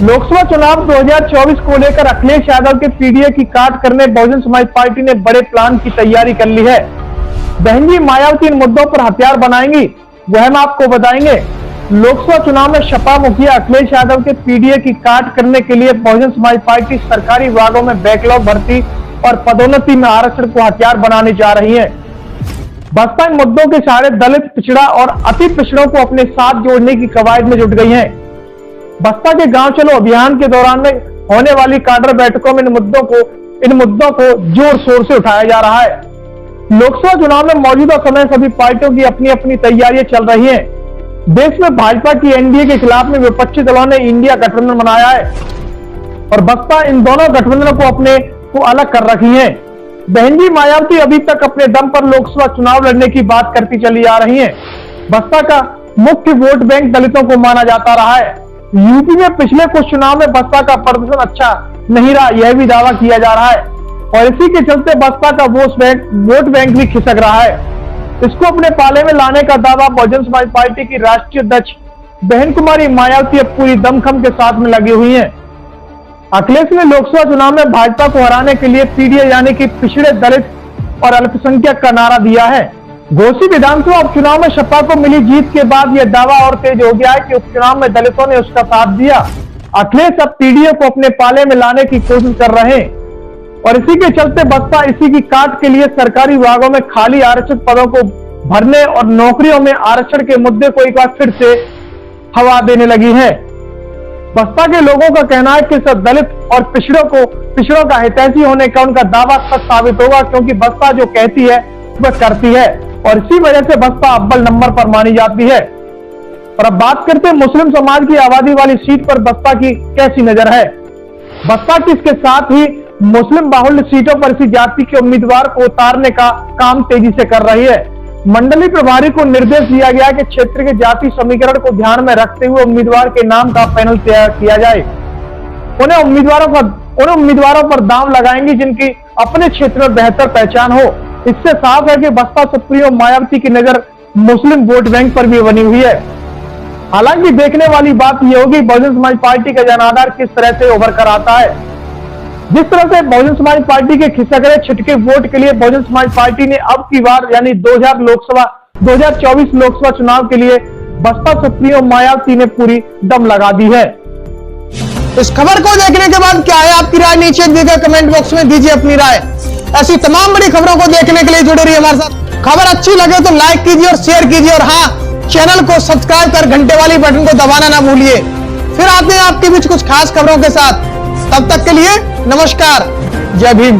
लोकसभा चुनाव 2024 को लेकर अखिलेश यादव के पीडीए की काट करने बहुजन समाज पार्टी ने बड़े प्लान की तैयारी कर ली है। बहन जी मायावती इन मुद्दों पर हथियार बनाएंगी, वह हम आपको बताएंगे। लोकसभा चुनाव में सपा मुखिया अखिलेश यादव के पीडीए की काट करने के लिए बहुजन समाज पार्टी सरकारी विभागों में बैकलॉग भर्ती और पदोन्नति में आरक्षण को हथियार बनाने जा रही है। बसपा इन मुद्दों के सहारे दलित, पिछड़ा और अति पिछड़ों को अपने साथ जोड़ने की कवायद में जुट गई है। बसपा के गांव चलो अभियान के दौरान में होने वाली काडर बैठकों में इन मुद्दों को जोर शोर से उठाया जा रहा है। लोकसभा चुनाव में मौजूदा समय सभी पार्टियों की अपनी अपनी तैयारियां चल रही हैं। देश में भाजपा की एनडीए के खिलाफ में विपक्षी दलों ने इंडिया गठबंधन बनाया है और बसपा इन दोनों गठबंधनों को अपने को अलग कर रखी है। बहन जी मायावती अभी तक अपने दम पर लोकसभा चुनाव लड़ने की बात करती चली आ रही है। बसपा का मुख्य वोट बैंक दलितों को माना जाता रहा है। यूपी में पिछले कुछ चुनाव में बसपा का प्रदर्शन अच्छा नहीं रहा, यह भी दावा किया जा रहा है और इसी के चलते बसपा का वोट बैंक भी खिसक रहा है। इसको अपने पाले में लाने का दावा बहुजन समाज पार्टी की राष्ट्रीय अध्यक्ष बहन कुमारी मायावती अब पूरी दमखम के साथ में लगी हुई हैं। अखिलेश ने लोकसभा चुनाव में भाजपा को हराने के लिए पीडीए यानी कि पिछड़े, दलित और अल्पसंख्यक का नारा दिया है। घोसी विधानसभा उपचुनाव में सपा को मिली जीत के बाद यह दावा और तेज हो गया है कि उपचुनाव में दलितों ने उसका साथ दिया। अखिलेश अब पीडीए को अपने पाले में लाने की कोशिश कर रहे हैं और इसी के चलते बसपा इसी की काट के लिए सरकारी विभागों में खाली आरक्षित पदों को भरने और नौकरियों में आरक्षण के मुद्दे को एक बार फिर से हवा देने लगी है। बसपा के लोगों का कहना है कि सब दलित और पिछड़ों का हितैषी होने का उनका दावा सच साबित होगा, क्योंकि बसपा जो कहती है वह करती है और इसी वजह से बसपा अव्वल नंबर पर मानी जाती है। और अब बात करते हैं मुस्लिम समाज की आबादी वाली सीट पर बसपा की कैसी नजर है। बसपा की इसके साथ ही मुस्लिम बाहुल्य सीटों पर इसी जाति के उम्मीदवार को उतारने का काम तेजी से कर रही है। मंडली प्रभारी को निर्देश दिया गया कि क्षेत्र के जाति समीकरण को ध्यान में रखते हुए उम्मीदवार के नाम का पैनल तैयार किया जाए। उन उम्मीदवारों पर दांव लगाएंगी जिनकी अपने क्षेत्र में बेहतर पहचान हो। इससे साफ है कि बसपा सुप्रीमो मायावती की नजर मुस्लिम वोट बैंक पर भी बनी हुई है। हालांकि देखने वाली बात यह होगी बहुजन समाज पार्टी का जनाधार किस तरह से उभर कर आता है। जिस तरह से बहुजन समाज पार्टी के खिसक रहे छिटके वोट के लिए बहुजन समाज पार्टी ने अब की बार यानी 2024 लोकसभा चुनाव के लिए बसपा सुप्रीमो मायावती ने पूरी दम लगा दी है। इस खबर को देखने के बाद क्या है आपकी राय, नीचे दिए गए कमेंट बॉक्स में दीजिए अपनी राय। ऐसी तमाम बड़ी खबरों को देखने के लिए जुड़े रहिए हमारे साथ। खबर अच्छी लगे तो लाइक कीजिए और शेयर कीजिए और हाँ, चैनल को सब्सक्राइब कर घंटे वाली बटन को दबाना ना भूलिए। फिर आते हैं आपके बीच कुछ खास खबरों के साथ। तब तक के लिए नमस्कार, जय भीम।